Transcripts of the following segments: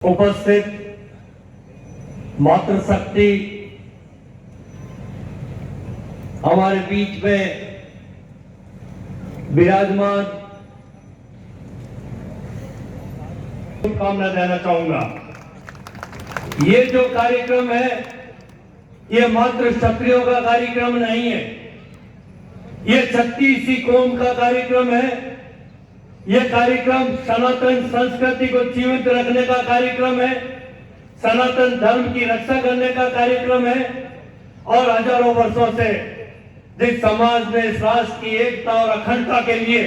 उपस्थित मातृशक्ति हमारे बीच में विराजमान, शुभकामना देना चाहूंगा। ये जो कार्यक्रम है ये मात्र क्षत्रियों का कार्यक्रम नहीं है, ये 36 कौम का कार्यक्रम है। ये कार्यक्रम सनातन संस्कृति को जीवित रखने का कार्यक्रम है, सनातन धर्म की रक्षा करने का कार्यक्रम है। और हजारों वर्षों से जिस समाज ने इस राष्ट्र की एकता और अखंडता के लिए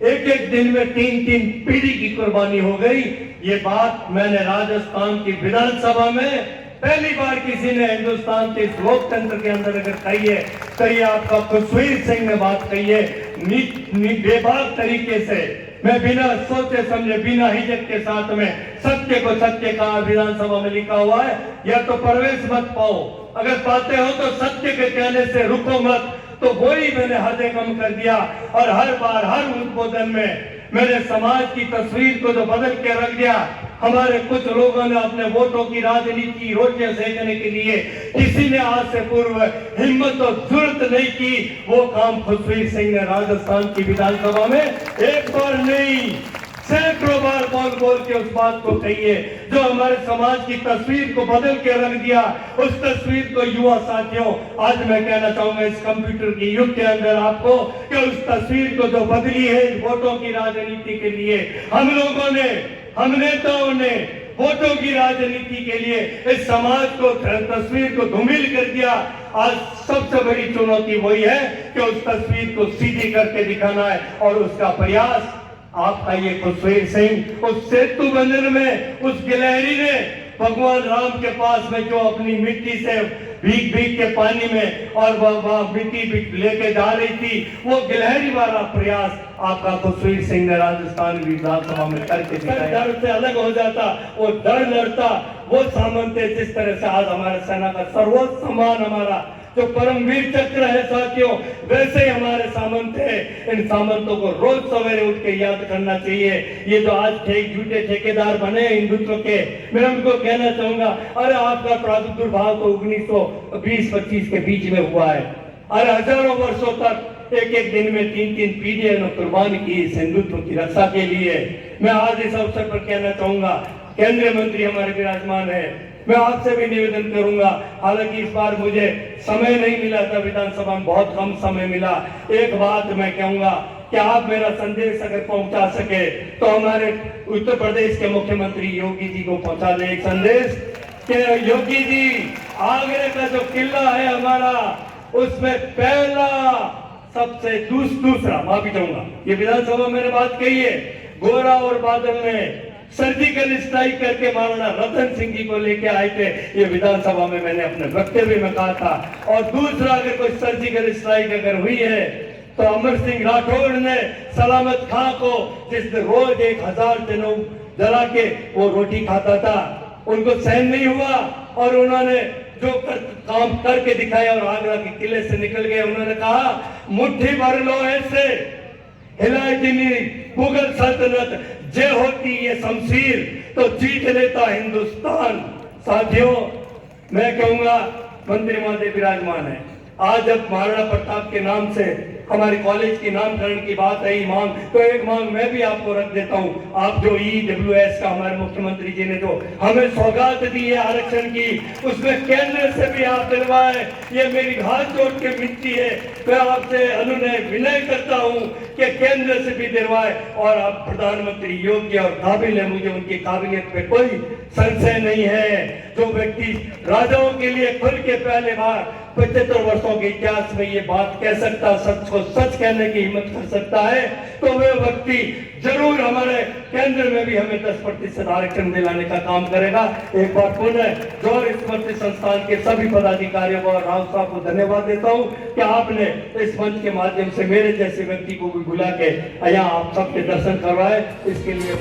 एक एक दिन में 3-3 पीढ़ी की कुर्बानी हो गई, ये बात मैंने राजस्थान की विधानसभा में पहली बार किसी ने हिंदुस्तान के इस लोकतंत्र के अंदर अगर कही है तो ये आपका खुशवीर सिंह ने बात कही है। बेबाक तरीके से मैं बिना सोचे समझे बिना हिचक के साथ में सत्य को सत्य कहा विधानसभा में लिखा हुआ है। या तो प्रवेश मत पाओ, अगर पाते हो तो सत्य के कहने से रुको मत। तो वही मैंने हद कम कर दिया और हर बार हर उद्बोधन में मैंने समाज की तस्वीर को जो बदल के रख दिया। हमारे कुछ लोगों ने अपने वोटों की राजनीति रोटियां सेकने के लिए किसी ने आज से पूर्व हिम्मत और जुर्रत नहीं की। वो काम खुशवीर सिंह ने राजस्थान की विधानसभा में एक बार नहीं सैकड़ों बार बोल के उस बात को कहिए जो हमारे समाज की तस्वीर को बदल के रख दिया। उस तस्वीर को युवा साथियों आज मैं कहना चाहूंगा इस कंप्यूटर की युग के अंदर आपको कि उस तस्वीर को जो बदली है वोटों की राजनीति के लिए हम नेताओं ने वोटों की राजनीति के लिए इस समाज को तस्वीर को धूमिल कर दिया। आज सबसे बड़ी चुनौती वही है कि उस तस्वीर को सीधी करके दिखाना है और उसका प्रयास आपका ये खुशवीर सिंह उस सेतु बंधन में उस गिलहरी ने भगवान राम के पास में जो अपनी मिट्टी से भीग के पानी में और वह मिट्टी लेके जा रही थी, वो गिलहरी वाला प्रयास आपका खुशवीर सिंह ने राजस्थान विधानसभा में करके दिखाया। डर से अलग हो जाता, वो डर लड़ता, वो सामंत है जिस तरह से आज हमारे सेना का सर्वोच्च सम्मान हमारा जो परमवीर चक्र है साथियों, वैसे ही हमारे सामंत है। इन सामंतों को रोज सवेरे उठ के याद करना चाहिए। ये जो आज झूठे ठेकेदार बने हिंदुत्व के, मैं उनको कहना चाहूंगा अरे आपका प्रादुर्भाव तो 1920-25 के बीच में हुआ है। अरे हजारों वर्षों तक एक एक दिन में 3-3 पीढ़ियों ने कुर्बानी की इस हिंदुत्व की रक्षा के लिए। मैं आज इस अवसर पर कहना चाहूंगा केंद्रीय मंत्री हमारे विराजमान है, मैं आपसे भी निवेदन करूंगा, हालांकि इस बार मुझे समय नहीं मिला था, विधानसभा में बहुत कम समय मिला। एक बात मैं कहूंगा कि आप मेरा संदेश अगर पहुंचा सके तो हमारे उत्तर प्रदेश के मुख्यमंत्री योगी जी को पहुंचा दे एक संदेश कि योगी जी आगरे का जो किला है हमारा, उसमें पहला सबसे दूसरा माफी चाहूंगा, ये विधानसभा में मैंने बात कही है, गोरा और बादल ने सर्जिकल स्ट्राइक करके महाराणा रतन सिंह जी को लेके आए थे। ये विधानसभा में मैंने अपने वक्तव्य में कहा था। और दूसरा अगर कोई सर्जिकल स्ट्राइक अगर हुई है तो अमर सिंह राठौड़ ने सलामत खां को, जिसने रोज 1000 दिनों जला के वो रोटी खाता था, उनको सहन नहीं हुआ और उन्होंने जो काम करके दिखाया और आगरा के किले से निकल गए। उन्होंने कहा मुट्ठी भर लो ऐसे हिलाए दिनी मुगल सल्तनत, जे होती ये शमशीर तो जीत लेता हिंदुस्तान। साथियों मैं कहूंगा मंत्री महोदय विराजमान है, आज जब महाराणा प्रताप के नाम से हमारे कॉलेज की नामकरण की बात आई मांग, तो एक मांग मैं भी आपको रख देता हूं। आप जो EWS का हमारे मुख्यमंत्री जी ने जो हमें सौगात दी है आरक्षण की, उसमें केंद्र से भी आप दिलवाए, ये मेरी हाथ जोड़ के विनती है। मैं आपसे अनुनय विनय करता हूं कि केंद्र से भी दिलवाए और आप प्रधानमंत्री योग्य और काबिल है, मुझे उनकी काबिलियत पे कोई संशय नहीं है। जो व्यक्ति राजाओं के लिए खुल के पहले बार 75 वर्षों के इतिहास में ये बात कह सकता, सच को सच कहने की हिम्मत कर सकता है, तो वह व्यक्ति जरूर हमारे केंद्र में भी हमें 10% आरक्षण दिलाने का काम करेगा। एक बार पुनः जौहर स्मृति संस्थान के सभी पदाधिकारियों को और राव साहब को धन्यवाद देता हूं कि आपने इस मंच के माध्यम से मेरे जैसे व्यक्ति को भी बुला के यहाँ आप सबके दर्शन करवाए, इसके लिए